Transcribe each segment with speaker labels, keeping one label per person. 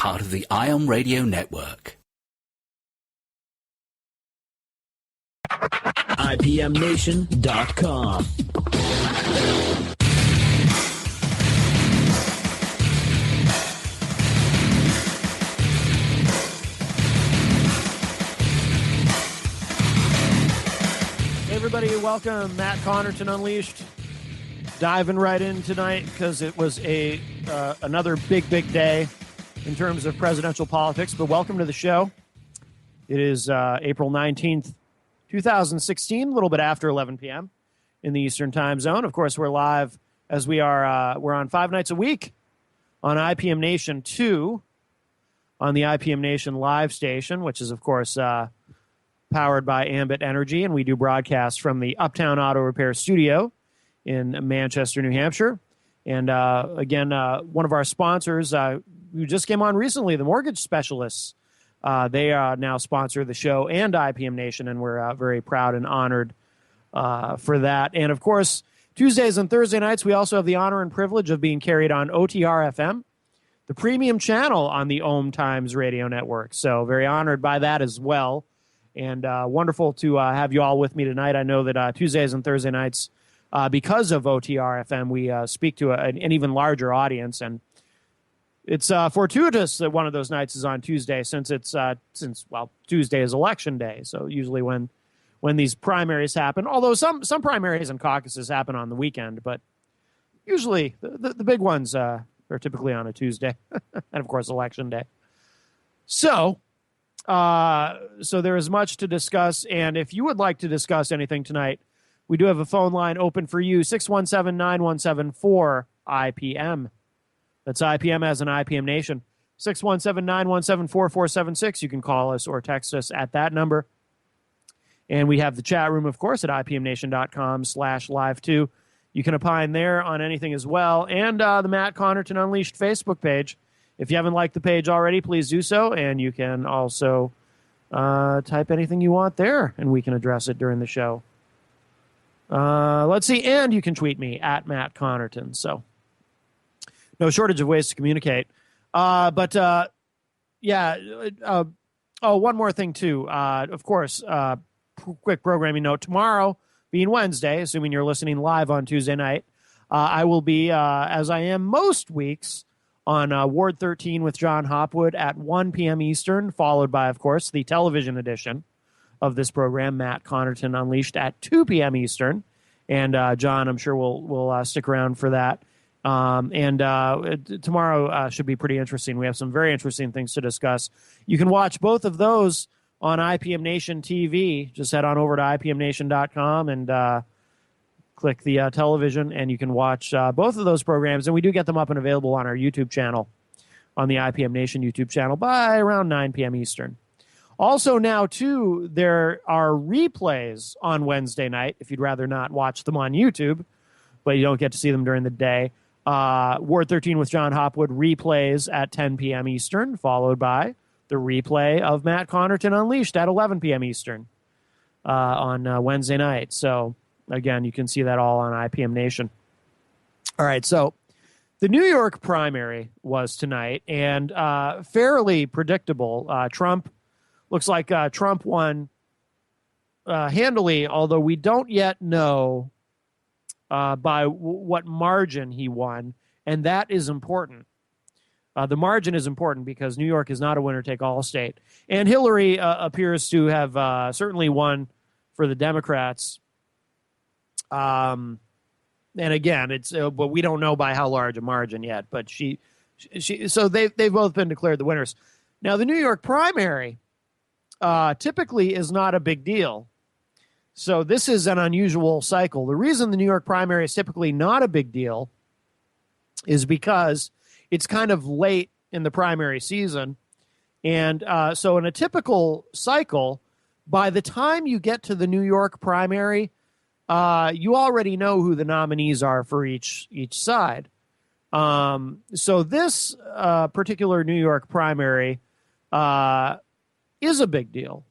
Speaker 1: part of the ION Radio Network.
Speaker 2: IPMNation.com.
Speaker 3: Hey everybody, welcome. Matt Connarton Unleashed. Diving right in tonight because it was another big day in terms of presidential politics. But welcome to the show. It is April 19th, 2016, a little bit after 11 p.m. in the Eastern Time Zone. Of course, we're live as we are. We're on 5 nights a week on IPM Nation 2 on the IPM Nation live station, which is, of course, powered by Ambit Energy. And we do broadcasts from the Uptown Auto Repair Studio in Manchester, New Hampshire. And again, one of our sponsors who just came on recently, the Mortgage Specialists, they now sponsor the show and IPM Nation, and we're very proud and honored for that. And, of course, Tuesdays and Thursday nights, we also have the honor and privilege of being carried on OTR-FM, the premium channel on the OMTimes radio network. So very honored by that as well. And wonderful to have you all with me tonight. I know that Tuesdays and Thursday nights, because of OTR-FM, we speak to an even larger audience, and it's fortuitous that one of those nights is on Tuesday, since Tuesday is election day. So usually when these primaries happen, although some primaries and caucuses happen on the weekend, but usually the big ones are typically on a Tuesday, and of course election day. So there is much to discuss, and if you would like to discuss anything tonight, we do have a phone line open for you, 617-917-4IPM. That's IPM as in IPM Nation. 617-917-4476. You can call us or text us at that number. And we have the chat room, of course, at IPMNation.com/live2. You can opine there on anything as well. And the Matt Connarton Unleashed Facebook page. If you haven't liked the page already, please do so. And you can also type anything you want there, and we can address it during the show. Let's see. And you can tweet me at Matt Connarton. So no shortage of ways to communicate. One more thing, too. Of course, quick programming note. Tomorrow, being Wednesday, assuming you're listening live on Tuesday night, I will be, as I am most weeks, on Ward 13 with John Hopwood at 1 p.m. Eastern, followed by, of course, the television edition of this program, Matt Connarton Unleashed, at 2 p.m. Eastern. And John, I'm sure, will stick around for that. Tomorrow should be pretty interesting. We have some very interesting things to discuss. You can watch both of those on IPM Nation TV. Just head on over to IPMNation.com and click the television, and you can watch both of those programs. And we do get them up and available on our YouTube channel, on the IPM Nation YouTube channel, by around 9 p.m. Eastern. Also now, too, there are replays on Wednesday night, if you'd rather not watch them on YouTube, but you don't get to see them during the day. Ward 13 with John Hopwood replays at 10 p.m. Eastern, followed by the replay of Matt Connarton Unleashed at 11 p.m. Eastern on Wednesday night. So, again, you can see that all on IPM Nation. All right, so the New York primary was tonight, and fairly predictable. Looks like Trump won handily, although we don't yet know by what margin he won, and that is important. The margin is important because New York is not a winner-take-all state. And Hillary appears to have certainly won for the Democrats. And again, but we don't know by how large a margin yet. But so they've both been declared the winners. Now, the New York primary typically is not a big deal. So this is an unusual cycle. The reason the New York primary is typically not a big deal is because it's kind of late in the primary season. And so in a typical cycle, by the time you get to the New York primary, you already know who the nominees are for each side. So this particular New York primary is a big deal.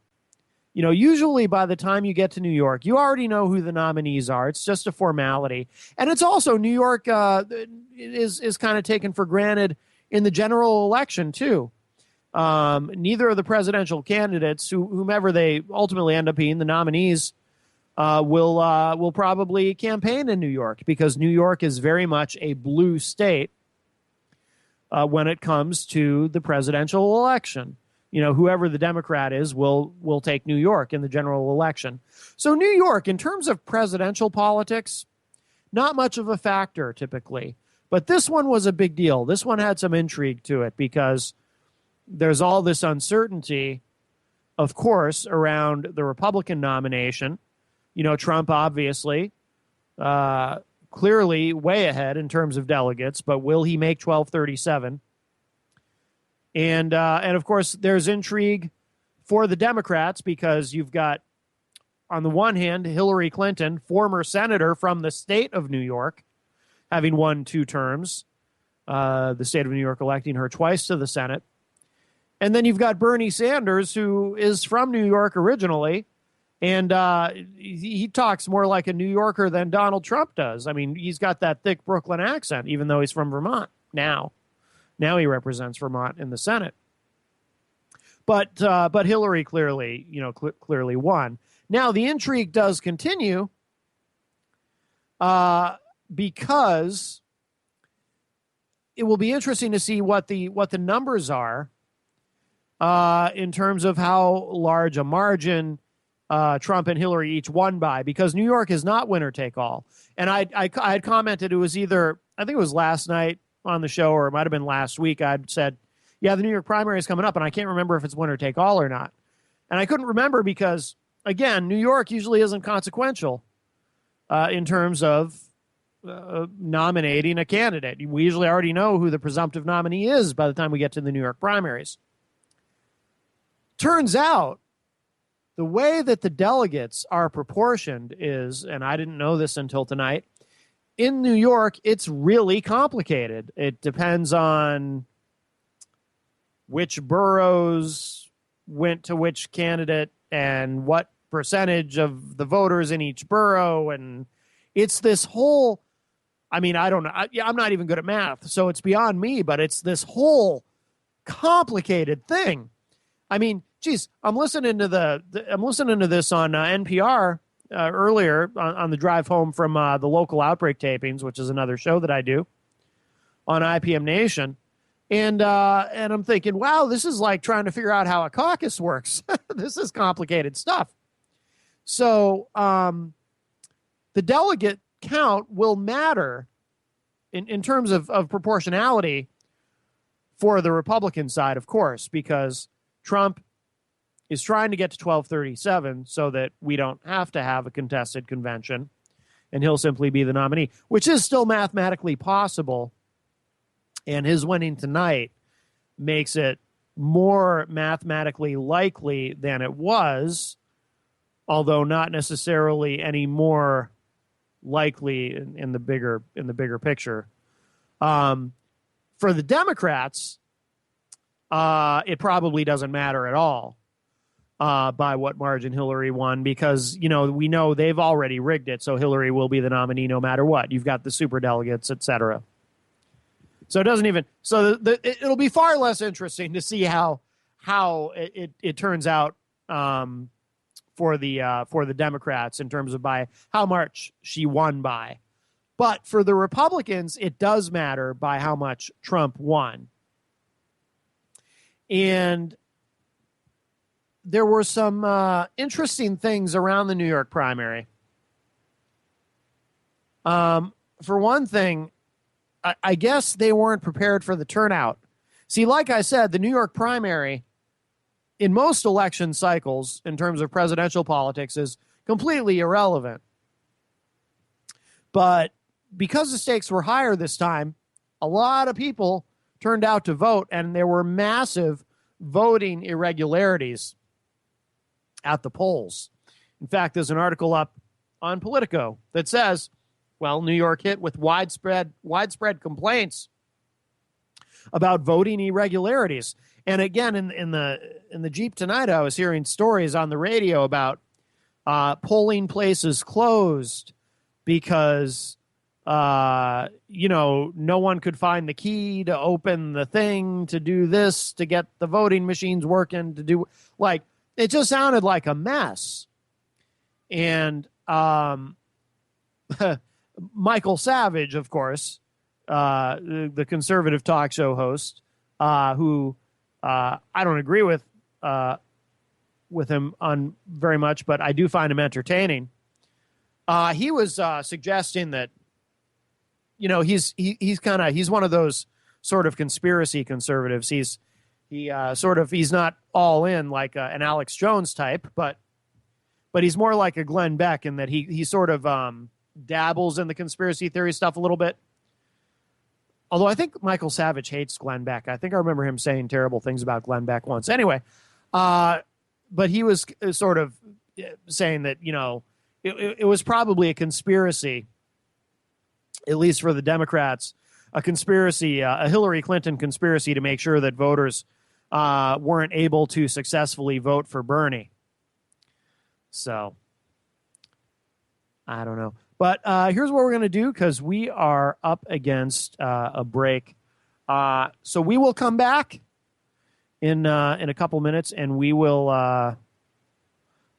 Speaker 3: You know, usually by the time you get to New York, you already know who the nominees are. It's just a formality. And it's also, New York is kind of taken for granted in the general election, too. Neither of the presidential candidates, whomever they ultimately end up being, the nominees, will probably campaign in New York, because New York is very much a blue state when it comes to the presidential election. Whoever the Democrat is will take New York in the general election. So New York, in terms of presidential politics, not much of a factor typically. But this one was a big deal. This one had some intrigue to it, because there's all this uncertainty, of course, around the Republican nomination. Trump, obviously, clearly way ahead in terms of delegates, but will he make 1237? And of course, there's intrigue for the Democrats, because you've got, on the one hand, Hillary Clinton, former senator from the state of New York, having won 2 terms, the state of New York electing her twice to the Senate. And then you've got Bernie Sanders, who is from New York originally, and he talks more like a New Yorker than Donald Trump does. I mean, he's got that thick Brooklyn accent, even though he's from Vermont now. Now he represents Vermont in the Senate. But Hillary clearly won. Now the intrigue does continue, because it will be interesting to see what the numbers are in terms of how large a margin Trump and Hillary each won by, because New York is not winner take all. And I had commented, it was either, I think it was last night on the show, or it might have been last week, I'd said, yeah, the New York primary is coming up, and I can't remember if it's winner take all or not. And I couldn't remember because, again, New York usually isn't consequential in terms of nominating a candidate. We usually already know who the presumptive nominee is by the time we get to the New York primaries. Turns out, the way that the delegates are proportioned is, and I didn't know this until tonight, in New York, it's really complicated. It depends on which boroughs went to which candidate and what percentage of the voters in each borough. And it's this whole, I mean, I don't know. I'm not even good at math, so it's beyond me, but it's this whole complicated thing. I mean, geez, I'm listening to this on NPR earlier on the drive home from the local outbreak tapings, which is another show that I do on IPM Nation, and I'm thinking, wow, this is like trying to figure out how a caucus works. This is complicated stuff. So the delegate count will matter in terms of proportionality for the Republican side, of course, because Trump is trying to get to 1237 so that we don't have to have a contested convention, and he'll simply be the nominee, which is still mathematically possible. And his winning tonight makes it more mathematically likely than it was, although not necessarily any more likely in the bigger picture. For the Democrats, it probably doesn't matter at all by what margin Hillary won, because we know they've already rigged it, so Hillary will be the nominee no matter what. You've got the superdelegates, etc. So it doesn't even. So it'll be far less interesting to see how it turns out for the Democrats in terms of by how much she won by. But for the Republicans, it does matter by how much Trump won. And there were some interesting things around the New York primary. For one thing, I guess they weren't prepared for the turnout. See, like I said, the New York primary, in most election cycles, in terms of presidential politics, is completely irrelevant. But because the stakes were higher this time, a lot of people turned out to vote, and there were massive voting irregularities at the polls. In fact, there's an article up on Politico that says, well, New York hit with widespread complaints about voting irregularities. And again, in the Jeep tonight, I was hearing stories on the radio about polling places closed because no one could find the key to open the thing, to do this, to get the voting machines working, to do, like, it just sounded like a mess. And Michael Savage, of course, the conservative talk show host, who I don't agree with him on very much, but I do find him entertaining. He was suggesting that, he's one of those sort of conspiracy conservatives. He's not all in like an Alex Jones type, but he's more like a Glenn Beck in that he sort of dabbles in the conspiracy theory stuff a little bit. Although I think Michael Savage hates Glenn Beck. I think I remember him saying terrible things about Glenn Beck once. Anyway, but he was sort of saying that, it was probably a conspiracy, at least for the Democrats, a conspiracy, a Hillary Clinton conspiracy to make sure that voters weren't able to successfully vote for Bernie. So, I don't know. But here's what we're going to do, because we are up against a break. So we will come back in a couple minutes, and we will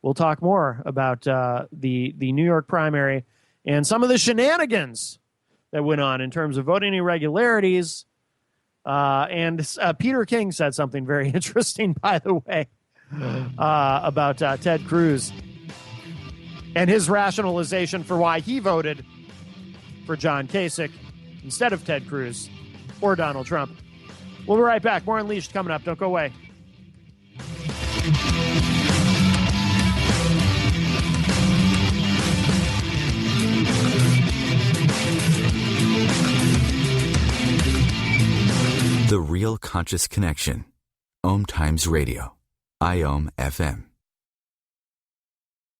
Speaker 3: we'll talk more about the New York primary and some of the shenanigans that went on in terms of voting irregularities. And Peter King said something very interesting, by the way, about Ted Cruz and his rationalization for why he voted for John Kasich instead of Ted Cruz or Donald Trump. We'll be right back. More Unleashed coming up. Don't go away.
Speaker 1: The Real Conscious Connection. OMTimes Radio. IOM FM.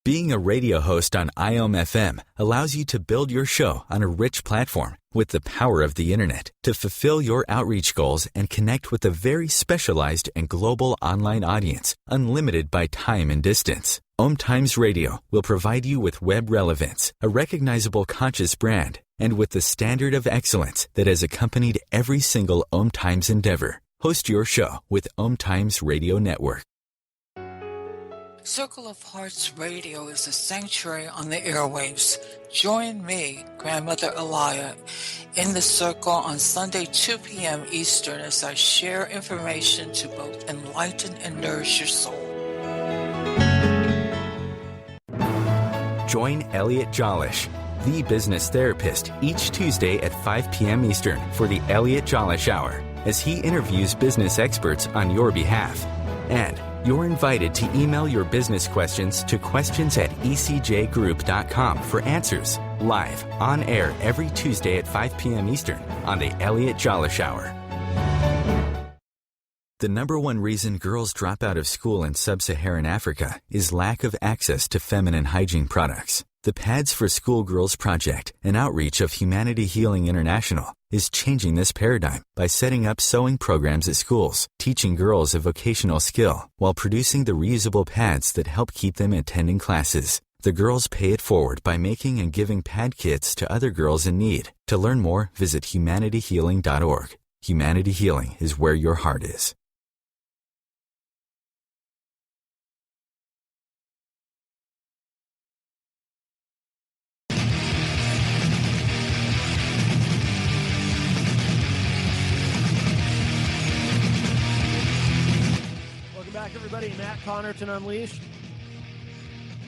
Speaker 1: Being a radio host on IOM FM allows you to build your show on a rich platform with the power of the internet to fulfill your outreach goals and connect with a very specialized and global online audience, unlimited by time and distance. OMTimes Radio will provide you with web relevance, a recognizable conscious brand, and with the standard of excellence that has accompanied every single OMTimes endeavor. Host your show with OMTimes Radio Network.
Speaker 2: Circle of Hearts Radio is a sanctuary on the airwaves. Join me, Grandmother Elia, in the circle on Sunday, 2 p.m. Eastern, as I share information to both enlighten and nourish your soul.
Speaker 1: Join Elliot Jolish, the business therapist, each Tuesday at 5 p.m. Eastern for the Elliot Jolish Hour, as he interviews business experts on your behalf. And you're invited to email your business questions to questions@ecjgroup.com for answers, live, on air every Tuesday at 5 p.m. Eastern on the Elliot Jolish Hour. The number one reason girls drop out of school in sub-Saharan Africa is lack of access to feminine hygiene products. The Pads for Schoolgirls Project, an outreach of Humanity Healing International, is changing this paradigm by setting up sewing programs at schools, teaching girls a vocational skill, while producing the reusable pads that help keep them attending classes. The girls pay it forward by making and giving pad kits to other girls in need. To learn more, visit humanityhealing.org. Humanity Healing is where your heart is.
Speaker 3: Everybody, Matt Connarton Unleashed.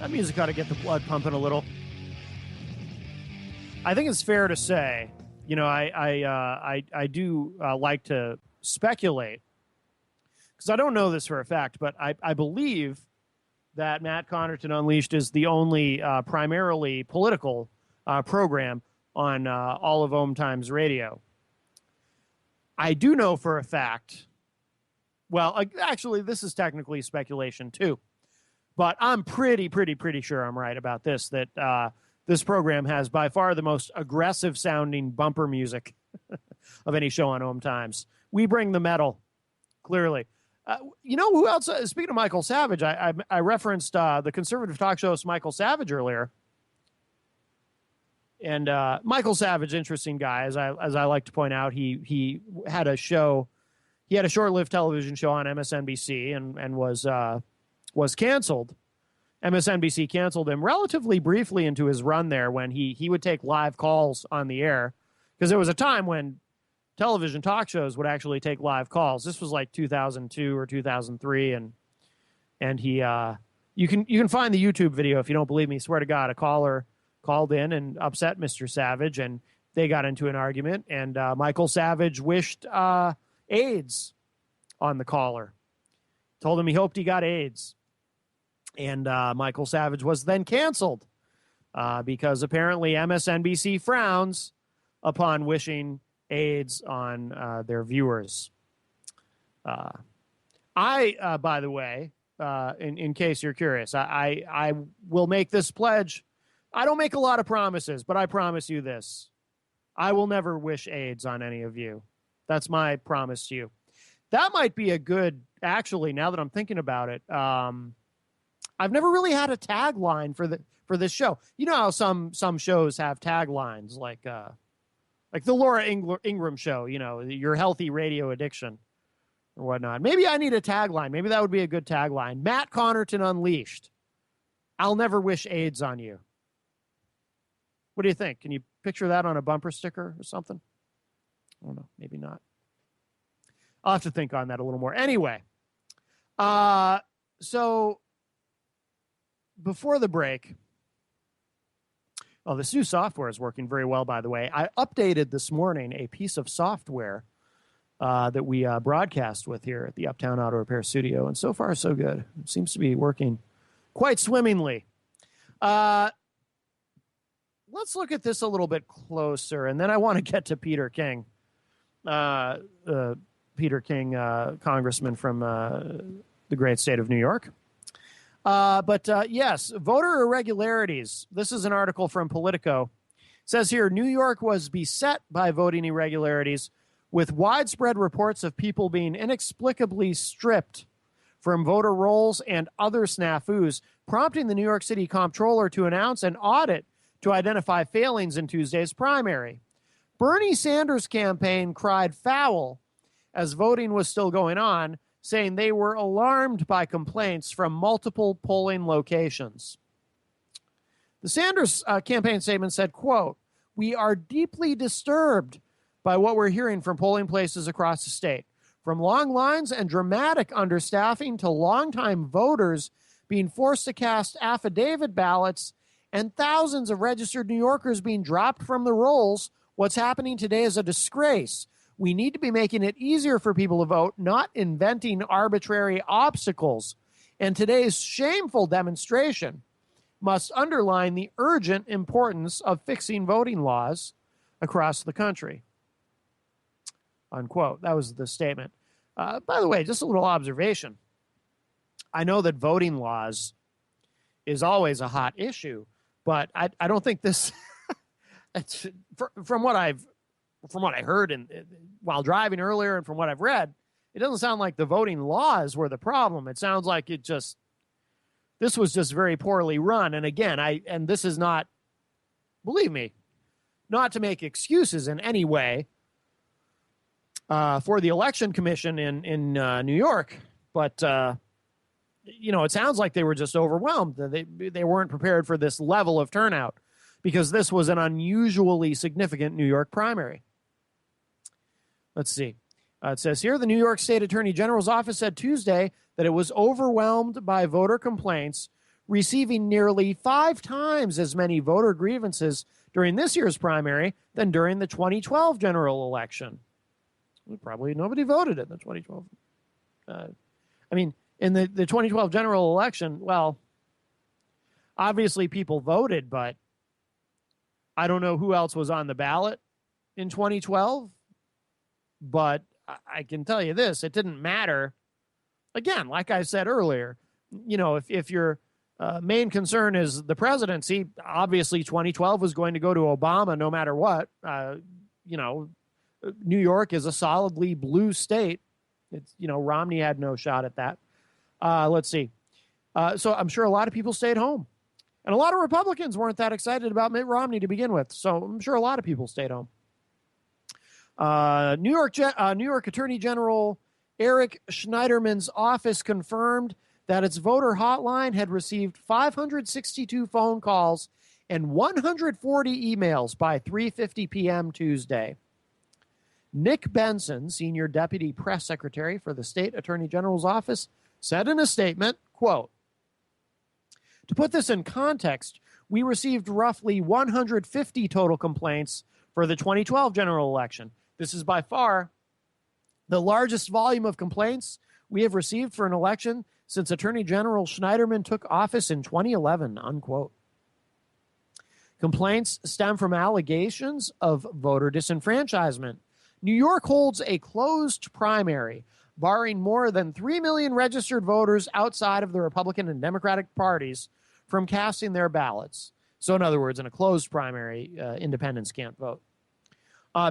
Speaker 3: That music ought to get the blood pumping a little. I think it's fair to say, I do like to speculate, because I don't know this for a fact, but I believe that Matt Connarton Unleashed is the only primarily political program on all of OMTimes Radio. I do know for a fact. Well, actually, this is technically speculation, too. But I'm pretty sure I'm right about this, that this program has by far the most aggressive-sounding bumper music of any show on OMTimes. We bring the metal, clearly. You know who else? Speaking of Michael Savage, I referenced the conservative talk show host Michael Savage earlier. And Michael Savage, interesting guy, as I like to point out. He had a show. He had a short-lived television show on MSNBC and was canceled. MSNBC canceled him relatively briefly into his run there when he would take live calls on the air, because there was a time when television talk shows would actually take live calls. This was like 2002 or 2003, and he you can find the YouTube video if you don't believe me. Swear to God, a caller called in and upset Mr. Savage, and they got into an argument, and Michael Savage wished AIDS on the caller. Told him he hoped he got AIDS. And Michael Savage was then canceled because apparently MSNBC frowns upon wishing AIDS on their viewers. By the way, in case you're curious, I will make this pledge. I don't make a lot of promises, but I promise you this. I will never wish AIDS on any of you. That's my promise to you. That might be a good, actually, now that I'm thinking about it, I've never really had a tagline for this show. You know how some shows have taglines, like the Laura Ingraham show, you know, your healthy radio addiction or whatnot. Maybe I need a tagline. Maybe that would be a good tagline. Matt Connarton Unleashed. I'll never wish AIDS on you. What do you think? Can you picture that on a bumper sticker or something? I don't know. Maybe not. I'll have to think on that a little more. Anyway, so before the break, this new software is working very well, by the way. I updated this morning a piece of software that we broadcast with here at the Uptown Auto Repair Studio, and so far, so good. It seems to be working quite swimmingly. Let's look at this a little bit closer, and then I want to get to Peter King. Peter King, congressman from the great state of New York. But yes, voter irregularities. This is an article from Politico. It says here, New York was beset by voting irregularities with widespread reports of people being inexplicably stripped from voter rolls and other snafus, prompting the New York City comptroller to announce an audit to identify failings in Tuesday's primary. Bernie Sanders' campaign cried foul as voting was still going on, saying they were alarmed by complaints from multiple polling locations. The Sanders campaign statement said, quote, "We are deeply disturbed by what we're hearing from polling places across the state, from long lines and dramatic understaffing to longtime voters being forced to cast affidavit ballots and thousands of registered New Yorkers being dropped from the rolls. What's happening today is a disgrace. We need to be making it easier for people to vote, not inventing arbitrary obstacles. And today's shameful demonstration must underline the urgent importance of fixing voting laws across the country." Unquote. That was the statement. By the way, just a little observation. I know that voting laws is always a hot issue, but I don't think this, from what I heard while driving earlier and from what I've read, it doesn't sound like the voting laws were the problem. It sounds like this was just very poorly run. And again, and this is not, believe me, not to make excuses in any way for the election commission in New York, but it sounds like they were just overwhelmed. They weren't prepared for this level of turnout because this was an unusually significant New York primary. Let's see. It says here, the New York State Attorney General's office said Tuesday that it was overwhelmed by voter complaints, receiving nearly 5 times as many voter grievances during this year's primary than during the 2012 general election. Probably nobody voted in the 2012. In the 2012 general election, well, obviously people voted, but I don't know who else was on the ballot in 2012. But I can tell you this, it didn't matter. Again, like I said earlier, if your main concern is the presidency, obviously 2012 was going to go to Obama no matter what. New York is a solidly blue state. It's, Romney had no shot at that. Let's see. So I'm sure a lot of people stayed home. And a lot of Republicans weren't that excited about Mitt Romney to begin with, so I'm sure a lot of people stayed home. New York Attorney General Eric Schneiderman's office confirmed that its voter hotline had received 562 phone calls and 140 emails by 3:50 p.m. Tuesday. Nick Benson, senior deputy press secretary for the state attorney general's office, said in a statement, quote, "To put this in context, we received roughly 150 total complaints for the 2012 general election. This is by far the largest volume of complaints we have received for an election since Attorney General Schneiderman took office in 2011, unquote. Complaints stem from allegations of voter disenfranchisement. New York holds a closed primary, barring more than 3 million registered voters outside of the Republican and Democratic parties from casting their ballots. So in other words, in a closed primary, independents can't vote.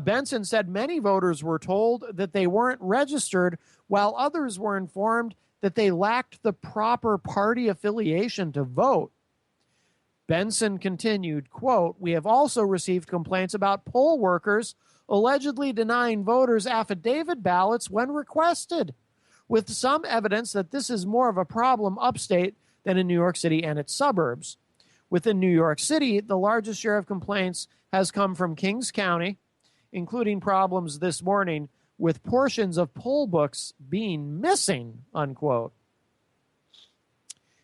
Speaker 3: Benson said many voters were told that they weren't registered, while others were informed that they lacked the proper party affiliation to vote. Benson continued, quote, "We have also received complaints about poll workers allegedly denying voters affidavit ballots when requested, with some evidence that this is more of a problem upstate than in New York City and its suburbs. Within New York City, the largest share of complaints has come from Kings County, including problems this morning with portions of poll books being missing," unquote.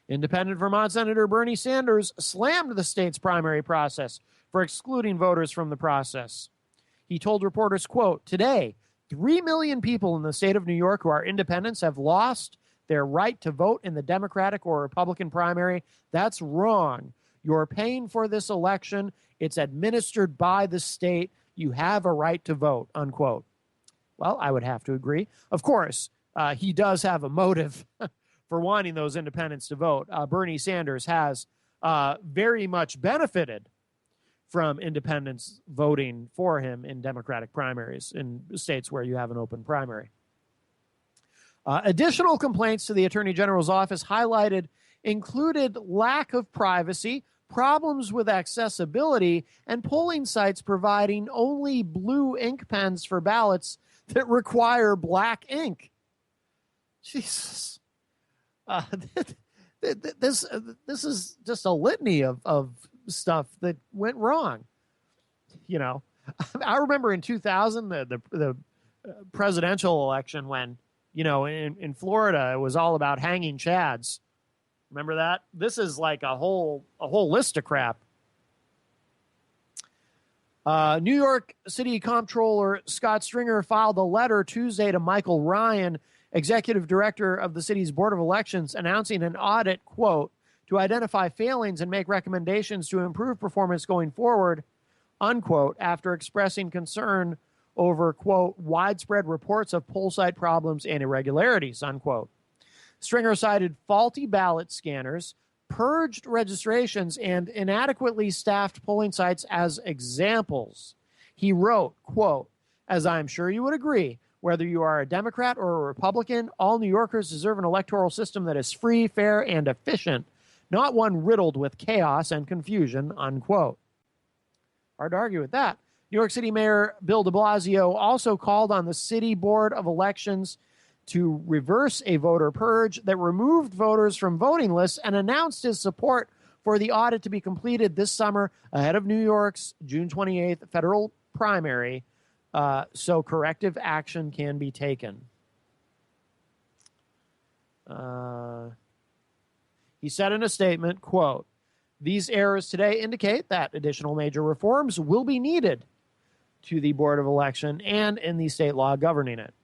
Speaker 3: Independent Vermont Senator Bernie Sanders slammed the state's primary process for excluding voters from the process. He told reporters, quote, "Today, 3 million people in the state of New York who are independents have lost their right to vote in the Democratic or Republican primary. That's wrong. You're paying for this election. It's administered by the state. You have a right to vote," unquote. Well, I would have to agree. Of course, he does have a motive for wanting those independents to vote. Bernie Sanders has very much benefited from independents voting for him in Democratic primaries in states where you have an open primary. Additional complaints to the Attorney General's office included lack of privacy, problems with accessibility, and polling sites providing only blue ink pens for ballots that require black ink. Jesus. This is just a litany of stuff that went wrong. You know, I remember in 2000, the presidential election when, you know, in Florida, it was all about hanging chads. Remember that? This is like a whole list of crap. New York City Comptroller Scott Stringer filed a letter Tuesday to Michael Ryan, executive director of the city's Board of Elections, announcing an audit, quote, "to identify failings and make recommendations to improve performance going forward," unquote, after expressing concern over, quote, "widespread reports of poll site problems and irregularities," unquote. Stringer cited faulty ballot scanners, purged registrations, and inadequately staffed polling sites as examples. He wrote, quote, "As I'm sure you would agree, whether you are a Democrat or a Republican, all New Yorkers deserve an electoral system that is free, fair, and efficient, not one riddled with chaos and confusion," unquote. Hard to argue with that. New York City Mayor Bill de Blasio also called on the City Board of Elections to reverse a voter purge that removed voters from voting lists and announced his support for the audit to be completed this summer ahead of New York's June 28th federal primary, so corrective action can be taken. He said in a statement, quote, "These errors today indicate that additional major reforms will be needed to the Board of Election and in the state law governing it.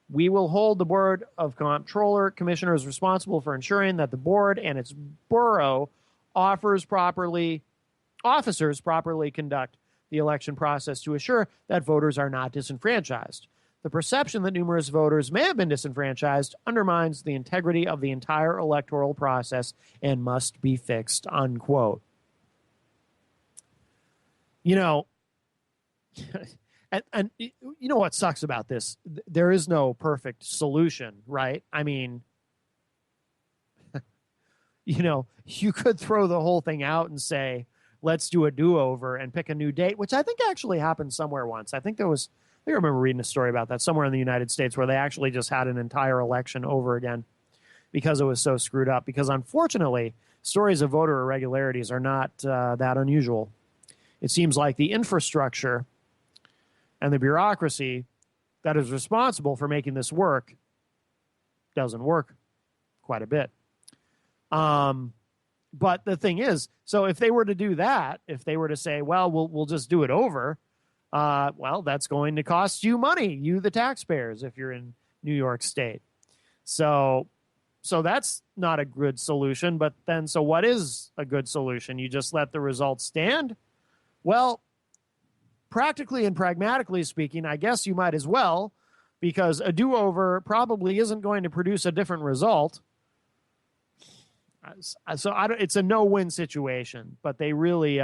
Speaker 3: We will hold the Board of Comptroller Commissioners responsible for ensuring that the board and its borough officers properly conduct the election process to assure that voters are not disenfranchised. The perception that numerous voters may have been disenfranchised undermines the integrity of the entire electoral process and must be fixed," unquote. You know, and you know what sucks about this? There is no perfect solution, right? I mean, you could throw the whole thing out and say, let's do a do-over and pick a new date, which I think actually happened somewhere once. I remember reading a story about that somewhere in the United States where they actually just had an entire election over again because it was so screwed up. Because unfortunately, stories of voter irregularities are not that unusual. It seems like the infrastructure and the bureaucracy that is responsible for making this work doesn't work quite a bit. But the thing is, so if they were to do that, if they were to say, well, we'll just do it over, well, that's going to cost you money, you the taxpayers, if you're in New York State. So that's not a good solution. But then, so what is a good solution? You just let the results stand? Well, practically and pragmatically speaking, I guess you might as well, because a do-over probably isn't going to produce a different result. So it's a no-win situation, but they really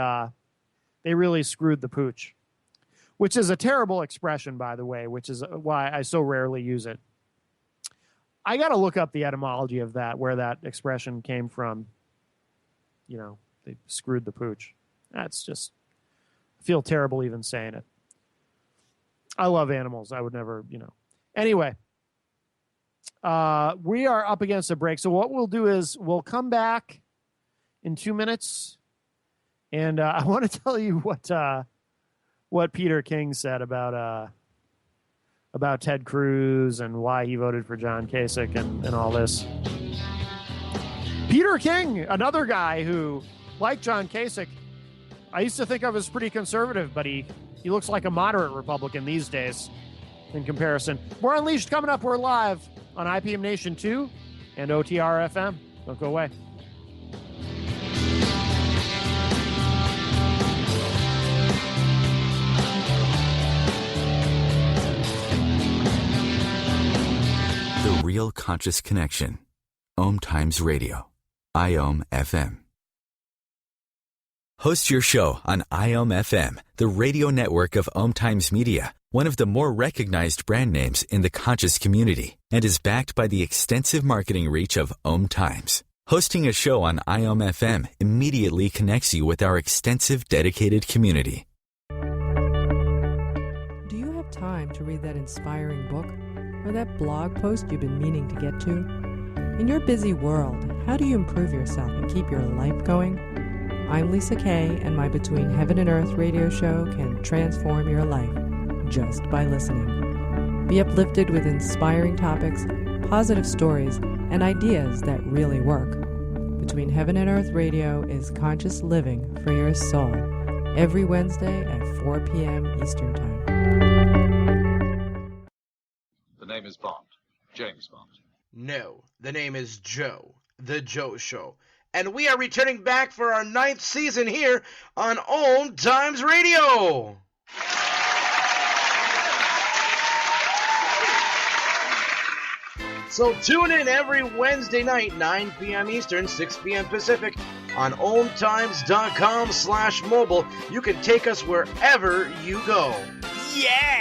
Speaker 3: screwed the pooch, which is a terrible expression, by the way, which is why I so rarely use it. I got to look up the etymology of that, where that expression came from. They screwed the pooch. That's just, I feel terrible even saying it. I love animals. I would never, Anyway. We are up against a break. So what we'll do is we'll come back in 2 minutes. And I want to tell you what Peter King said about Ted Cruz and why he voted for John Kasich and all this. Peter King, another guy who, like John Kasich, I used to think of as pretty conservative, but he looks like a moderate Republican these days in comparison. More Unleashed coming up. We're live on IPM Nation 2 and OTR FM. Don't go away.
Speaker 1: The Real Conscious Connection. OMTimes Radio. IOM FM. Host your show on IOM FM, the radio network of OMTimes Media, one of the more recognized brand names in the conscious community, and is backed by the extensive marketing reach of OMTimes. Hosting a show on IOM FM immediately connects you with our extensive dedicated community.
Speaker 4: Do you have time to read that inspiring book or that blog post you've been meaning to get to? In your busy world, how do you improve yourself and keep your life going? I'm Lisa Kay, and my Between Heaven and Earth radio show can transform your life just by listening. Be uplifted with inspiring topics, positive stories, and ideas that really work. Between Heaven and Earth Radio is conscious living for your soul, every Wednesday at 4 p.m. Eastern Time.
Speaker 5: The name is Bond. James Bond.
Speaker 6: No, the name is Joe. The Joe Show. And we are returning back for our 9th season here on OMTimes Radio. So tune in every Wednesday night, 9 p.m. Eastern, 6 p.m. Pacific, on OMTimes.com/mobile. You can take us wherever you go. Yeah!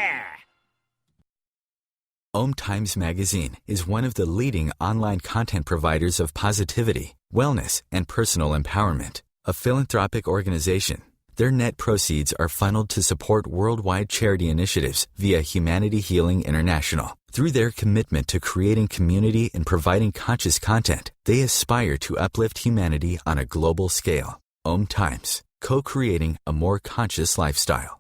Speaker 1: OMTimes Magazine is one of the leading online content providers of positivity, wellness, and personal empowerment. A philanthropic organization, their net proceeds are funneled to support worldwide charity initiatives via Humanity Healing International. Through their commitment to creating community and providing conscious content, they aspire to uplift humanity on a global scale. OMTimes, co-creating a more conscious lifestyle.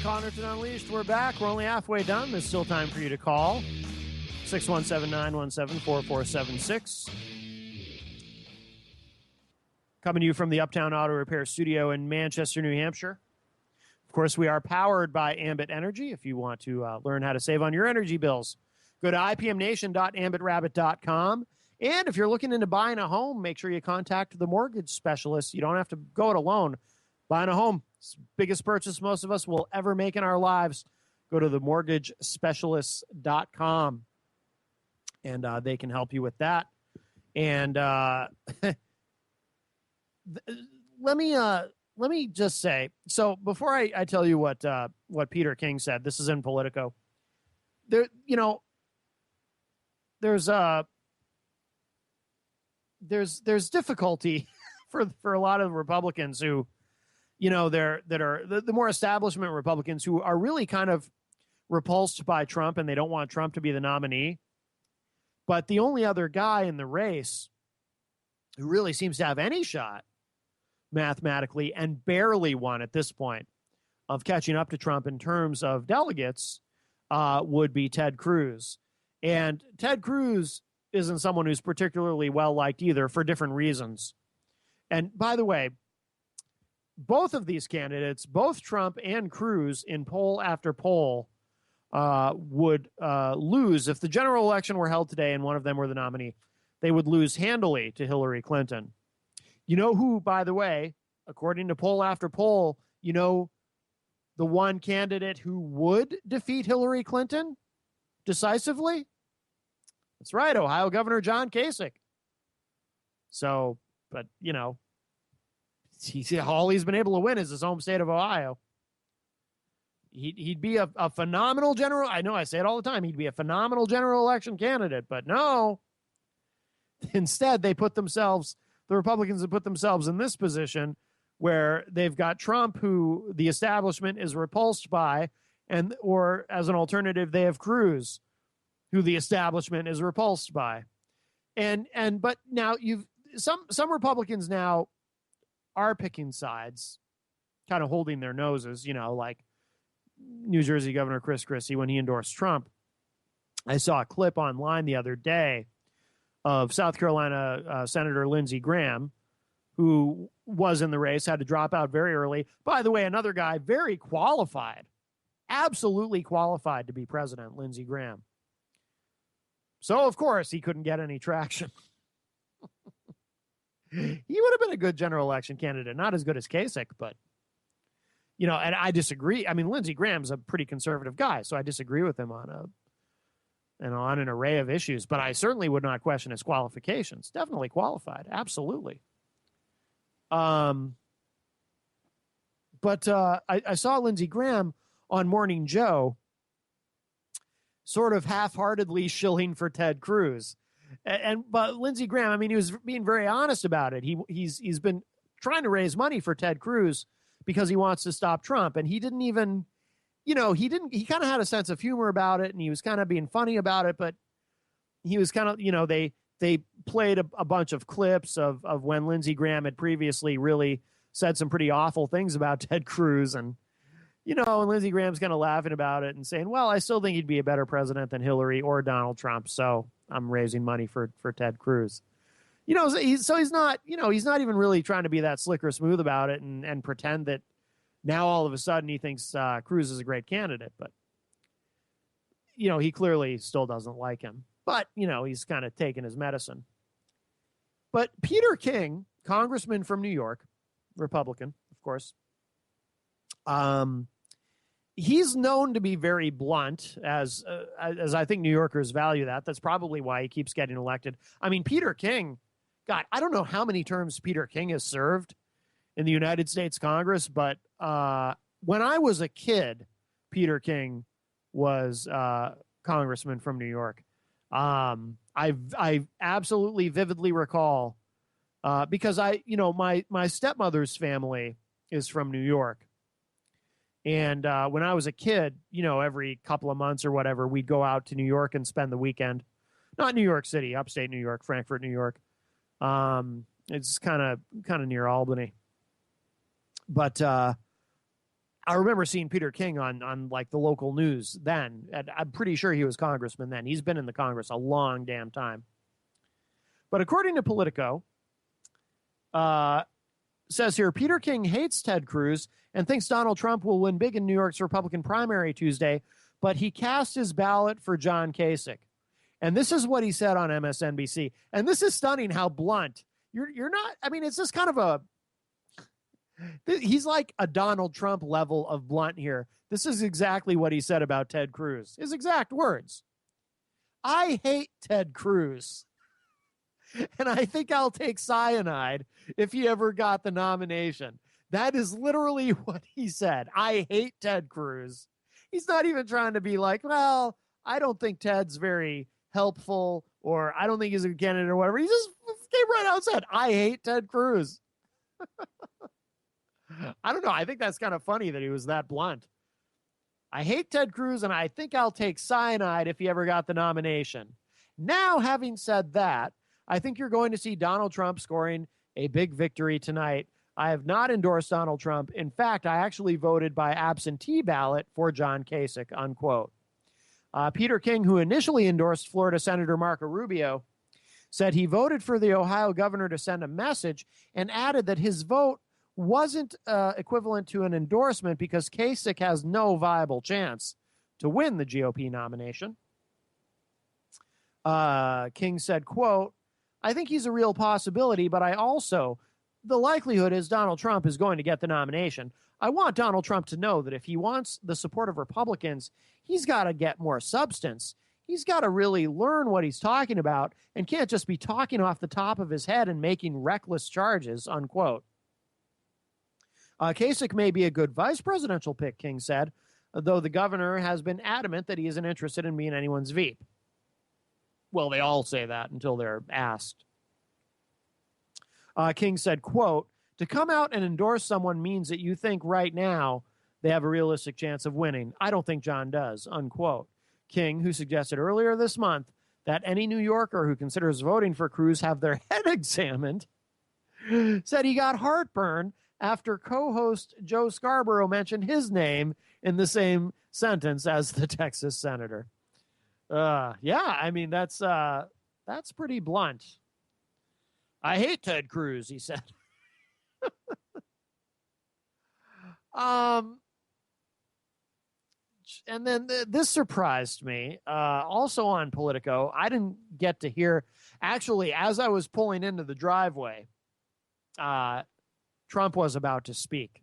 Speaker 3: Connarton Unleashed, we're back. We're only halfway done. There's still time for you to call. 617-917-4476. Coming to you from the Uptown Auto Repair Studio in Manchester, New Hampshire. Of course, we are powered by Ambit Energy. If you want to learn how to save on your energy bills, go to ipmnation.ambitrabbit.com. And if you're looking into buying a home, make sure you contact the mortgage specialist. You don't have to go it alone. Buying a home, biggest purchase most of us will ever make in our lives. Go to themortgagespecialists.com, and they can help you with that. And let me just say, so before I tell you what Peter King said, this is in Politico. There's difficulty for a lot of Republicans who, that are the more establishment Republicans who are really kind of repulsed by Trump and they don't want Trump to be the nominee. But the only other guy in the race who really seems to have any shot mathematically and barely won at this point of catching up to Trump in terms of delegates would be Ted Cruz. And Ted Cruz isn't someone who's particularly well-liked either for different reasons. And by the way, both of these candidates, both Trump and Cruz, in poll after poll, would lose. If the general election were held today and one of them were the nominee, they would lose handily to Hillary Clinton. You know who, by the way, according to poll after poll, the one candidate who would defeat Hillary Clinton decisively? That's right, Ohio Governor John Kasich. So, but, all he's been able to win is his home state of Ohio. He'd be a phenomenal general. I know I say it all the time. He'd be a phenomenal general election candidate, but no. Instead, the Republicans have put themselves in this position where they've got Trump, who the establishment is repulsed by, or as an alternative, they have Cruz, who the establishment is repulsed by. But now some Republicans now are picking sides, kind of holding their noses, like New Jersey Governor Chris Christie when he endorsed Trump. I saw a clip online the other day of South Carolina Senator Lindsey Graham, who was in the race, had to drop out very early. By the way, another guy very qualified, absolutely qualified to be president, Lindsey Graham. So, of course, he couldn't get any traction. He would have been a good general election candidate, not as good as Kasich, but, and I disagree. I mean, Lindsey Graham's a pretty conservative guy, so I disagree with him on an array of issues, but I certainly would not question his qualifications. Definitely qualified, absolutely. But I saw Lindsey Graham on Morning Joe sort of half-heartedly shilling for Ted Cruz. But Lindsey Graham, I mean, he was being very honest about it. He's been trying to raise money for Ted Cruz because he wants to stop Trump. And he didn't even, he kind of had a sense of humor about it, and he was kind of being funny about it, but he was kind of, they played a bunch of clips of when Lindsey Graham had previously really said some pretty awful things about Ted Cruz. And, and Lindsey Graham's kind of laughing about it and saying, well, I still think he'd be a better president than Hillary or Donald Trump. So I'm raising money for Ted Cruz. He's not even really trying to be that slick or smooth about it and pretend that now all of a sudden he thinks Cruz is a great candidate. But, he clearly still doesn't like him. But, he's kind of taking his medicine. But Peter King, congressman from New York, Republican, of course, he's known to be very blunt, as I think New Yorkers value that. That's probably why he keeps getting elected. I mean, Peter King, God, I don't know how many terms Peter King has served in the United States Congress, but when I was a kid, Peter King was congressman from New York. I absolutely vividly recall because my stepmother's family is from New York. And when I was a kid, every couple of months or whatever, we'd go out to New York and spend the weekend. Not New York City, upstate New York, Frankfort, New York. It's kind of near Albany. But I remember seeing Peter King on like the local news then. And I'm pretty sure he was congressman then. He's been in the Congress a long damn time. But according to Politico, says here, Peter King hates Ted Cruz and thinks Donald Trump will win big in New York's Republican primary Tuesday, but he cast his ballot for John Kasich. And this is what he said on MSNBC. And this is stunning how blunt. You're not, I mean, it's just kind of He's like a Donald Trump level of blunt here. This is exactly what he said about Ted Cruz. His exact words. I hate Ted Cruz. And I think I'll take cyanide if he ever got the nomination. That is literally what he said. I hate Ted Cruz. He's not even trying to be like, well, I don't think Ted's very helpful, or I don't think he's a candidate or whatever. He just came right out and said, I hate Ted Cruz. I don't know. I think that's kind of funny that he was that blunt. I hate Ted Cruz, and I think I'll take cyanide if he ever got the nomination. Now, having said that, I think you're going to see Donald Trump scoring a big victory tonight. I have not endorsed Donald Trump. In fact, I actually voted by absentee ballot for John Kasich, unquote. Peter King, who initially endorsed Florida Senator Marco Rubio, said he voted for the Ohio governor to send a message and added that his vote wasn't equivalent to an endorsement because Kasich has no viable chance to win the GOP nomination. King said, quote, I think he's a real possibility, but the likelihood is Donald Trump is going to get the nomination. I want Donald Trump to know that if he wants the support of Republicans, he's got to get more substance. He's got to really learn what he's talking about and can't just be talking off the top of his head and making reckless charges, unquote. Kasich may be a good vice presidential pick, King said, though the governor has been adamant that he isn't interested in being anyone's VP. Well, they all say that until they're asked. King said, quote, to come out and endorse someone means that you think right now they have a realistic chance of winning. I don't think John does, unquote. King, who suggested earlier this month that any New Yorker who considers voting for Cruz have their head examined, said he got heartburn after co-host Joe Scarborough mentioned his name in the same sentence as the Texas senator. Yeah, I mean, that's pretty blunt. I hate Ted Cruz, he said. And then this surprised me. Also on Politico, I didn't get to hear, actually, as I was pulling into the driveway, Trump was about to speak.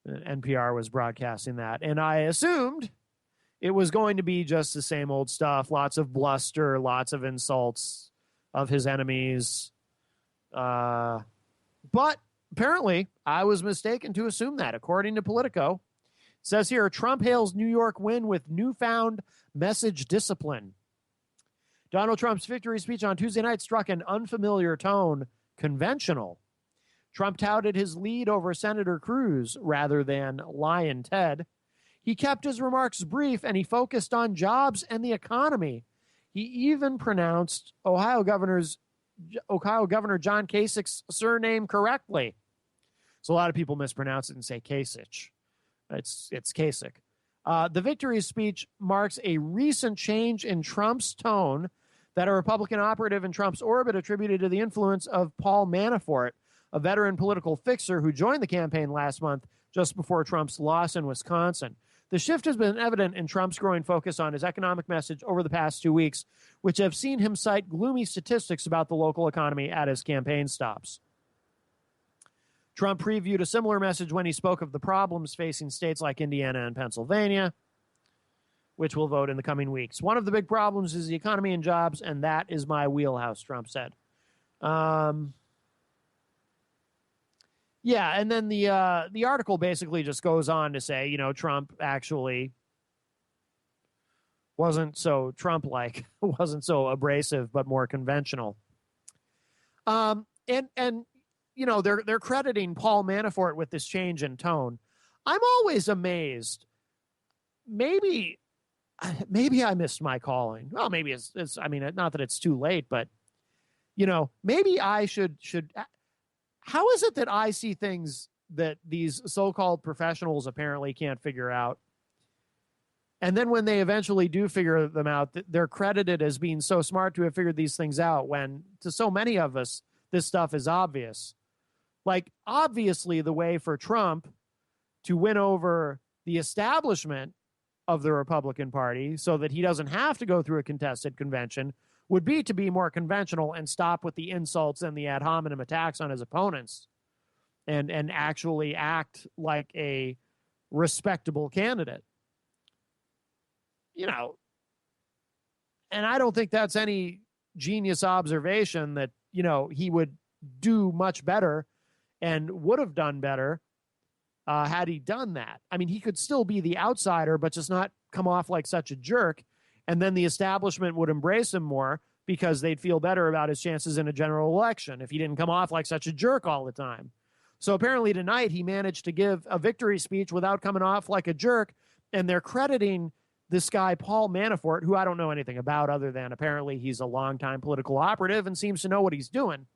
Speaker 3: NPR was broadcasting that. And I assumed it was going to be just the same old stuff, lots of bluster, lots of insults of his enemies. But apparently, I was mistaken to assume that. According to Politico, it says here, Trump hails New York win with newfound message discipline. Donald Trump's victory speech on Tuesday night struck an unfamiliar tone, conventional. Trump touted his lead over Senator Cruz rather than Lion Ted. He kept his remarks brief, and he focused on jobs and the economy. He even pronounced Ohio Governor John Kasich's surname correctly. So a lot of people mispronounce it and say Kasich. It's Kasich. The victory speech marks a recent change in Trump's tone that a Republican operative in Trump's orbit attributed to the influence of Paul Manafort, a veteran political fixer who joined the campaign last month just before Trump's loss in Wisconsin. The shift has been evident in Trump's growing focus on his economic message over the past 2 weeks, which have seen him cite gloomy statistics about the local economy at his campaign stops. Trump previewed a similar message when he spoke of the problems facing states like Indiana and Pennsylvania, which will vote in the coming weeks. One of the big problems is the economy and jobs, and that is my wheelhouse, Trump said. Yeah, and then the article basically just goes on to say, Trump actually wasn't so Trump-like, wasn't so abrasive, but more conventional. And they're crediting Paul Manafort with this change in tone. I'm always amazed. Maybe I missed my calling. Well, maybe it's not that it's too late, but maybe I should. How is it that I see things that these so-called professionals apparently can't figure out? And then when they eventually do figure them out, they're credited as being so smart to have figured these things out, when to so many of us, this stuff is obvious. Like, obviously, the way for Trump to win over the establishment of the Republican Party so that he doesn't have to go through a contested convention would be to be more conventional and stop with the insults and the ad hominem attacks on his opponents and actually act like a respectable candidate. You know, and I don't think that's any genius observation that, you know, he would do much better and would have done better had he done that. I mean, he could still be the outsider, but just not come off like such a jerk. And then the establishment would embrace him more because they'd feel better about his chances in a general election if he didn't come off like such a jerk all the time. So apparently tonight he managed to give a victory speech without coming off like a jerk, and they're crediting this guy, Paul Manafort, who I don't know anything about other than apparently he's a longtime political operative and seems to know what he's doing.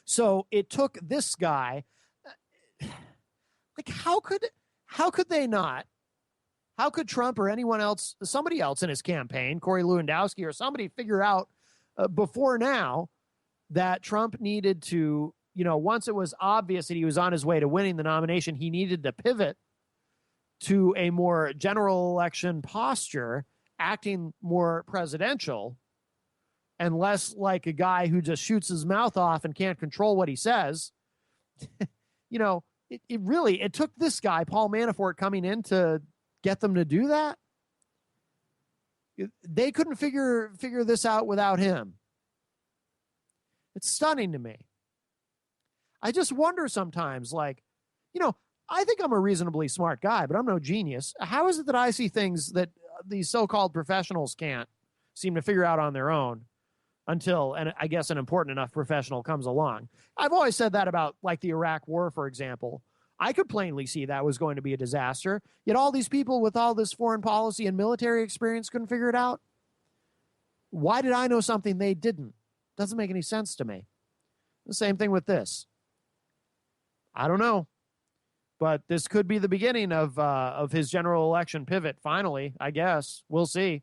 Speaker 3: So it took this guy, like, how could they not? How could Trump or anyone else, somebody else in his campaign, Corey Lewandowski or somebody, figure out before now that Trump needed to, you know, once it was obvious that he was on his way to winning the nomination, he needed to pivot to a more general election posture, acting more presidential and less like a guy who just shoots his mouth off and can't control what he says. You know, it took this guy, Paul Manafort, coming in to get them to do that. They couldn't figure this out without him. It's stunning to me. I just wonder sometimes, like, you know, I think I'm a reasonably smart guy, but I'm no genius. How is it that I see things that these so-called professionals can't seem to figure out on their own until, and I guess, an important enough professional comes along? I've always said that about, like, the Iraq War, for example. I could plainly see that was going to be a disaster, yet all these people with all this foreign policy and military experience couldn't figure it out. Why did I know something they didn't? Doesn't make any sense to me. The same thing with this. I don't know. But this could be the beginning of his general election pivot, finally, I guess. We'll see.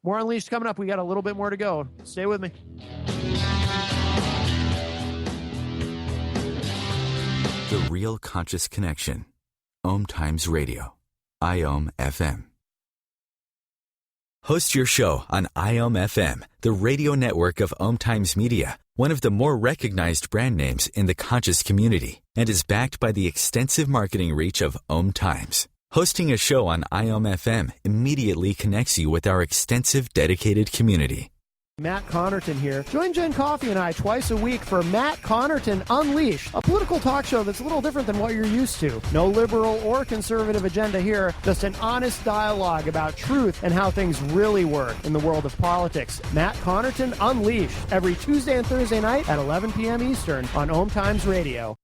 Speaker 3: More Unleashed coming up. We got a little bit more to go. Stay with me.
Speaker 1: The Real Conscious Connection. OMTimes Radio. IOM FM. Host your show on IOM FM, the radio network of OMTimes Media, one of the more recognized brand names in the conscious community, and is backed by the extensive marketing reach of OMTimes. Hosting a show on IOM FM immediately connects you with our extensive dedicated community.
Speaker 3: Matt Connarton here. Join Jen Coffey and I twice a week for Matt Connarton Unleashed, a political talk show that's a little different than what you're used to. No liberal or conservative agenda here, just an honest dialogue about truth and how things really work in the world of politics. Matt Connarton Unleashed, every Tuesday and Thursday night at 11 p.m. Eastern on OMTimes Radio.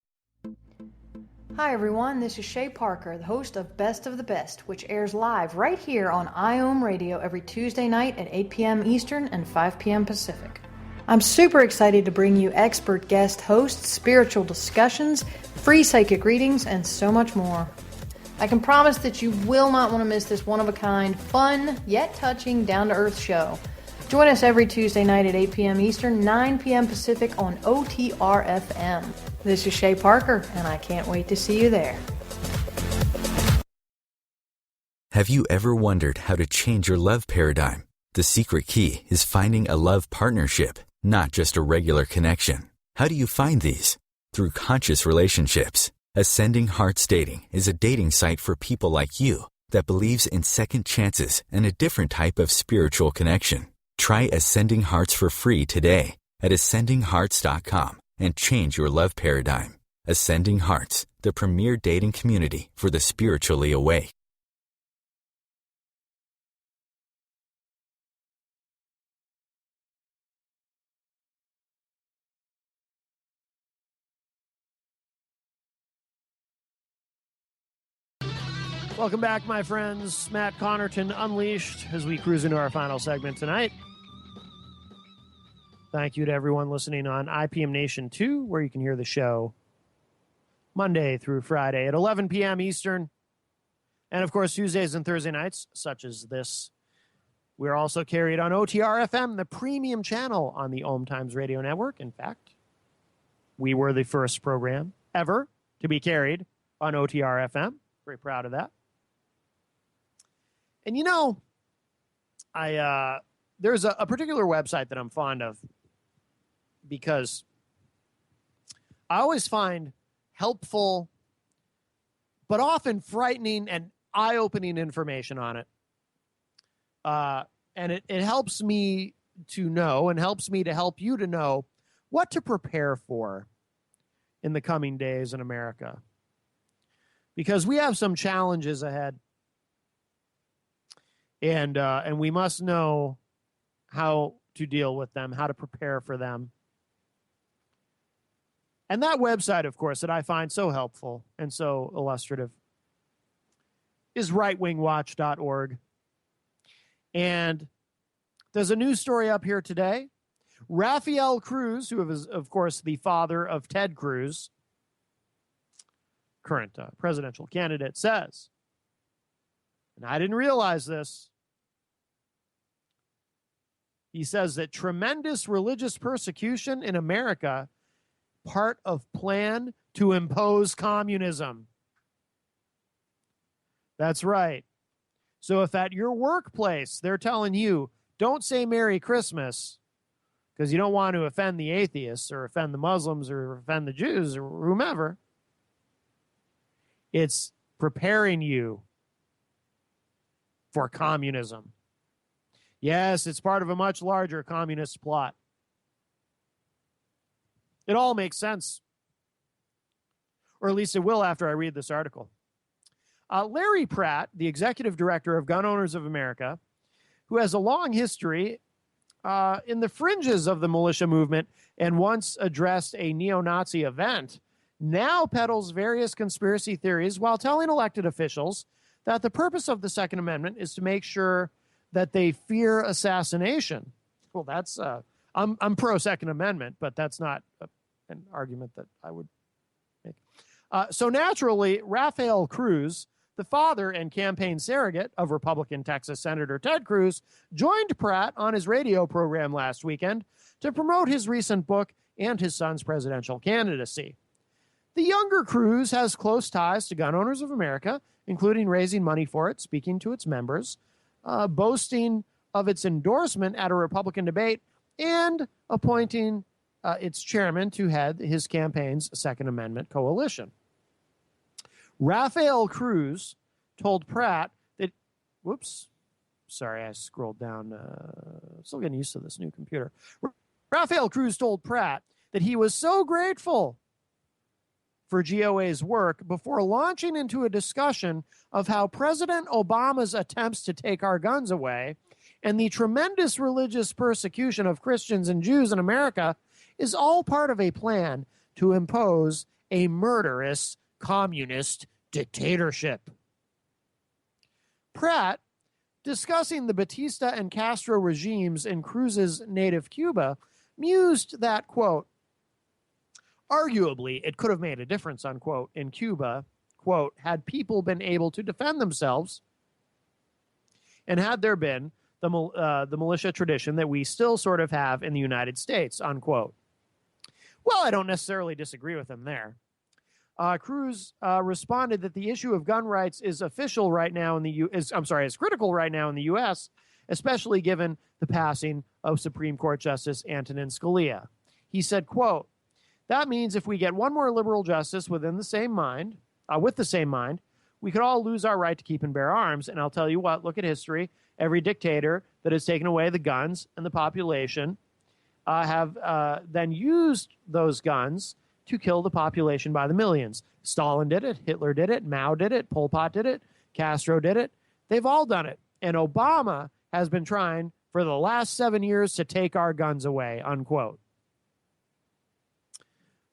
Speaker 7: Hi everyone, this is Shay Parker, the host of Best of the Best, which airs live right here on IOM Radio every Tuesday night at 8 p.m. Eastern and 5 p.m. Pacific. I'm super excited to bring you expert guest hosts, spiritual discussions, free psychic readings, and so much more. I can promise that you will not want to miss this one-of-a-kind, fun, yet touching, down-to-earth show. Join us every Tuesday night at 8 p.m. Eastern, 9 p.m. Pacific on OTR-FM. This is Shay Parker, and I can't wait to see you there.
Speaker 1: Have you ever wondered how to change your love paradigm? The secret key is finding a love partnership, not just a regular connection. How do you find these? Through conscious relationships. Ascending Hearts Dating is a dating site for people like you that believes in second chances and a different type of spiritual connection. Try Ascending Hearts for free today at ascendinghearts.com and change your love paradigm. Ascending Hearts, the premier dating community for the spiritually awake.
Speaker 3: Welcome back, my friends. Matt Connarton Unleashed as we cruise into our final segment tonight. Thank you to everyone listening on IPM Nation 2, where you can hear the show Monday through Friday at 11 p.m. Eastern. And, of course, Tuesdays and Thursday nights, such as this. We're also carried on OTR-FM, the premium channel on the OMTimes Radio Network. In fact, we were the first program ever to be carried on OTR-FM. Very proud of that. And, you know, there's a particular website that I'm fond of, because I always find helpful, but often frightening and eye-opening information on it. And it helps me to know and helps me to help you to know what to prepare for in the coming days in America. Because we have some challenges ahead. And we must know how to deal with them, how to prepare for them. And that website, of course, that I find so helpful and so illustrative is rightwingwatch.org. And there's a news story up here today. Rafael Cruz, who is, of course, the father of Ted Cruz, current presidential candidate, says, and I didn't realize this, he says that tremendous religious persecution in America, part of plan to impose communism. That's right. So if at your workplace they're telling you, don't say Merry Christmas because you don't want to offend the atheists or offend the Muslims or offend the Jews or whomever, it's preparing you for communism. Yes, it's part of a much larger communist plot. It all makes sense. Or at least it will after I read this article. Larry Pratt, the executive director of Gun Owners of America, who has a long history in the fringes of the militia movement and once addressed a neo-Nazi event, now peddles various conspiracy theories while telling elected officials that the purpose of the Second Amendment is to make sure that they fear assassination. Well, that's I'm pro Second Amendment, but that's not an argument that I would make. So naturally, Rafael Cruz, the father and campaign surrogate of Republican Texas Senator Ted Cruz, joined Pratt on his radio program last weekend to promote his recent book and his son's presidential candidacy. The younger Cruz has close ties to Gun Owners of America, including raising money for it, speaking to its members, boasting of its endorsement at a Republican debate, and appointing its chairman to head his campaign's Second Amendment coalition. Rafael Cruz told Pratt that, I scrolled down. Still getting used to this new computer. Rafael Cruz told Pratt that he was so grateful for GOA's work before launching into a discussion of how President Obama's attempts to take our guns away and the tremendous religious persecution of Christians and Jews in America is all part of a plan to impose a murderous communist dictatorship. Pratt, discussing the Batista and Castro regimes in Cruz's native Cuba, mused that, quote, arguably, it could have made a difference, unquote, in Cuba, quote, had people been able to defend themselves and had there been the militia tradition that we still sort of have in the United States, unquote. Well, I don't necessarily disagree with him there. Cruz responded that the issue of gun rights is official right now in the is critical right now in the U.S., especially given the passing of Supreme Court Justice Antonin Scalia. He said, quote, that means if we get one more liberal justice with the same mind, we could all lose our right to keep and bear arms. And I'll tell you what, look at history. Every dictator that has taken away the guns and the population have then used those guns to kill the population by the millions. Stalin did it. Hitler did it. Mao did it. Pol Pot did it. Castro did it. They've all done it. And Obama has been trying for the last 7 years to take our guns away, unquote.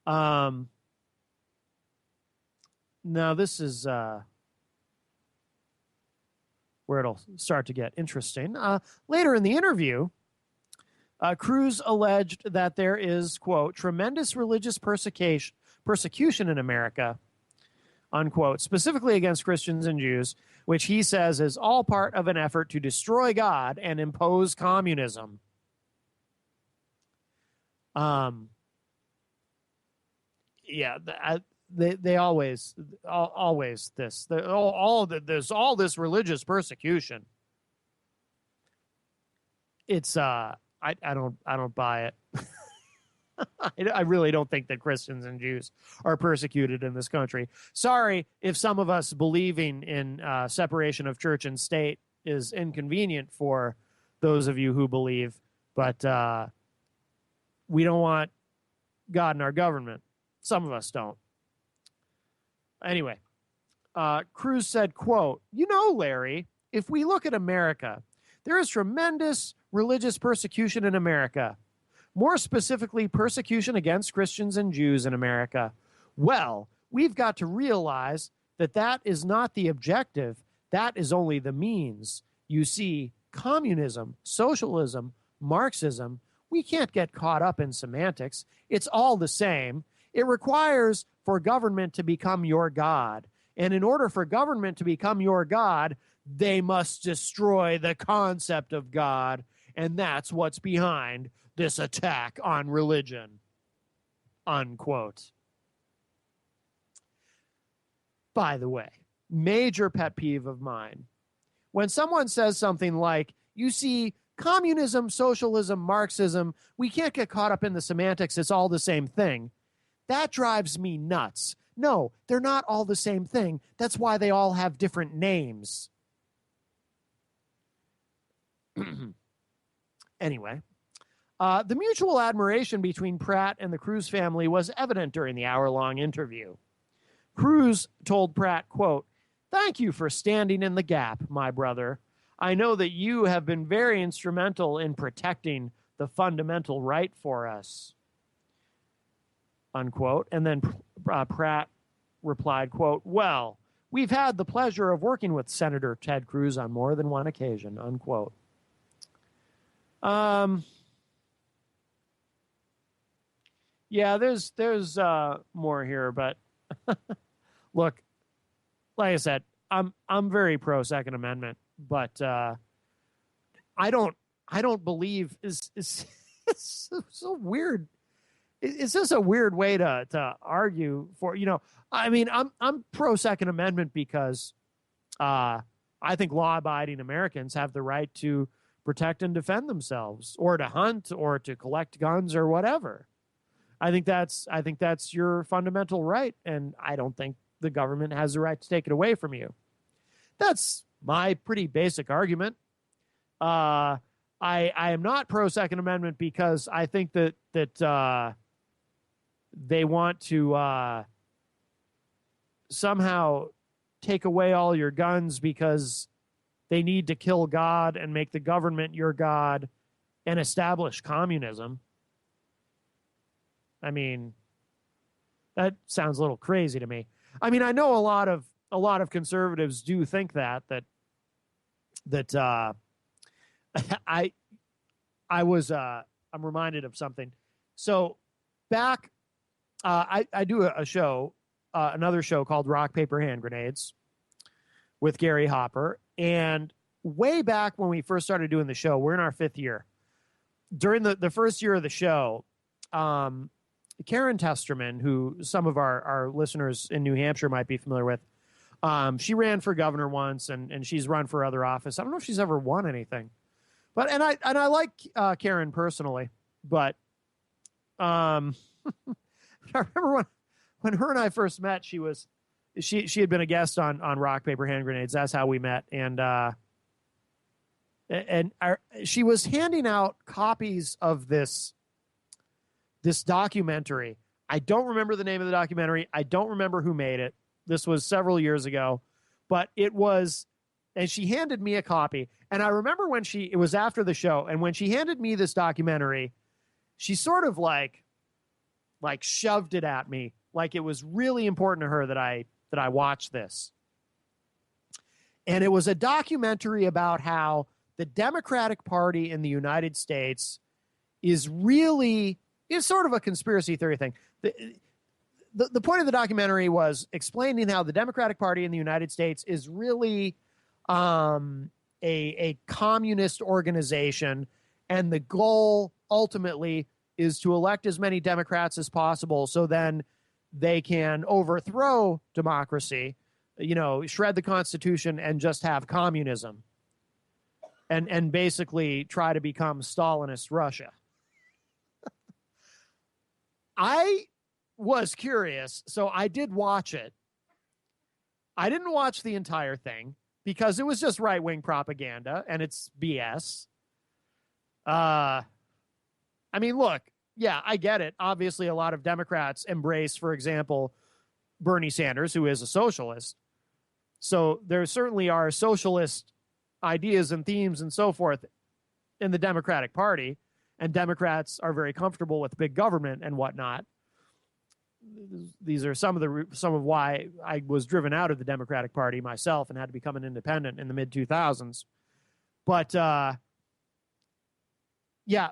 Speaker 3: Now, this is where it'll start to get interesting. Later in the interview, Cruz alleged that there is, quote, tremendous religious persecution in America, unquote, specifically against Christians and Jews, which he says is all part of an effort to destroy God and impose communism. They always this. There's all this religious persecution. It's I don't buy it. I really don't think that Christians and Jews are persecuted in this country. Sorry if some of us believing in separation of church and state is inconvenient for those of you who believe, but we don't want God in our government. Some of us don't. Anyway, Cruz said, quote, Larry, if we look at America, there is tremendous religious persecution in America. More specifically, persecution against Christians and Jews in America. Well, we've got to realize that that is not the objective. That is only the means. You see, communism, socialism, Marxism, we can't get caught up in semantics. It's all the same. It requires for government to become your God. And in order for government to become your God, they must destroy the concept of God. And that's what's behind this attack on religion. Unquote. By the way, major pet peeve of mine. When someone says something like, you see, communism, socialism, Marxism, we can't get caught up in the semantics. It's all the same thing. That drives me nuts. No, they're not all the same thing. That's why they all have different names. Anyway, the mutual admiration between Pratt and the Cruz family was evident during the hour-long interview. Cruz told Pratt, quote, "Thank you for standing in the gap, my brother. I know that you have been very instrumental in protecting the fundamental right for us." Unquote. And then Pratt replied, quote, "Well, we've had the pleasure of working with Senator Ted Cruz on more than one occasion," unquote. Yeah, there's more here, but look, like I said, I'm very pro Second Amendment, but I don't believe it's so weird. It's just a weird way to argue for, I mean, I'm pro Second Amendment because I think law-abiding Americans have the right to protect and defend themselves, or to hunt, or to collect guns, or whatever. I think that's your fundamental right, and I don't think the government has the right to take it away from you. That's my pretty basic argument. I am not pro Second Amendment because I think that they want to somehow take away all your guns because they need to kill God and make the government your God and establish communism. I mean, that sounds a little crazy to me. I mean, I know a lot of conservatives do think that I'm reminded of something. So back, I do a show, another show called Rock, Paper, Hand Grenades with Gary Hopper. And way back when we first started doing the show, we're in our 5th year. During the first year of the show, Karen Testerman, who some of our listeners in New Hampshire might be familiar with, she ran for governor once, and she's run for other office. I don't know if she's ever won anything, but and I like Karen personally, but I remember when her and I first met, she had been a guest on Rock, Paper, Hand Grenades. That's how we met, and she was handing out copies of this documentary. I don't remember the name of the documentary. I don't remember who made it. This was several years ago, but it was, and she handed me a copy. And I remember it was after the show, and when she handed me this documentary, she sort of like shoved it at me, like it was really important to her that I watch this. And it was a documentary about how the Democratic Party in the United States is sort of a conspiracy theory thing. The point of the documentary was explaining how the Democratic Party in the United States is really a communist organization, and the goal ultimately is to elect as many Democrats as possible so then they can overthrow democracy, shred the Constitution and just have communism and basically try to become Stalinist Russia. I was curious, so I did watch it. I didn't watch the entire thing because it was just right-wing propaganda and it's BS. I mean, look, yeah, I get it. Obviously, a lot of Democrats embrace, for example, Bernie Sanders, who is a socialist. So there certainly are socialist ideas and themes and so forth in the Democratic Party, and Democrats are very comfortable with big government and whatnot. These are some of why I was driven out of the Democratic Party myself and had to become an independent in the mid 2000s. But yeah,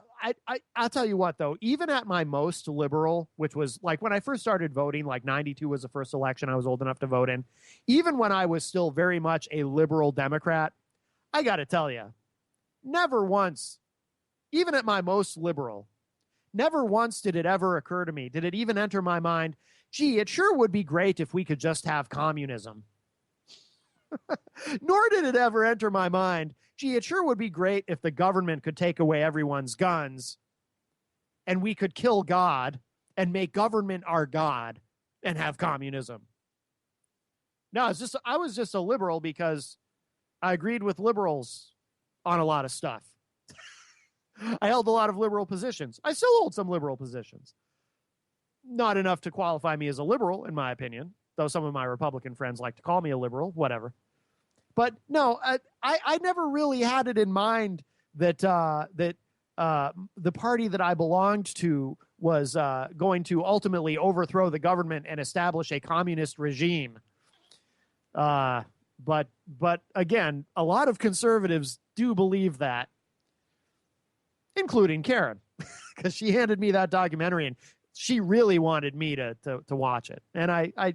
Speaker 3: I'll tell you what though, even at my most liberal, which was like when I first started voting, like 92 was the first election I was old enough to vote in. Even when I was still very much a liberal Democrat, I got to tell you, never once, even at my most liberal, never once did it ever occur to me, did it even enter my mind, gee, it sure would be great if we could just have communism. Nor did it ever enter my mind, gee, it sure would be great if the government could take away everyone's guns and we could kill God and make government our God and have communism. No, I was just a liberal because I agreed with liberals on a lot of stuff. I held a lot of liberal positions. I still hold some liberal positions. Not enough to qualify me as a liberal, in my opinion, though some of my Republican friends like to call me a liberal, whatever. But no, I never really had it in mind that the party that I belonged to was going to ultimately overthrow the government and establish a communist regime. But again, a lot of conservatives do believe that, including Karen, because she handed me that documentary and she really wanted me to watch it. And I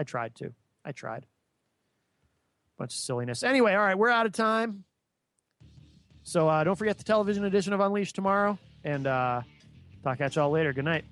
Speaker 3: tried to. I tried. Bunch of silliness. Anyway, all right, we're out of time. So don't forget the television edition of Unleashed tomorrow. And talk at y'all later. Good night.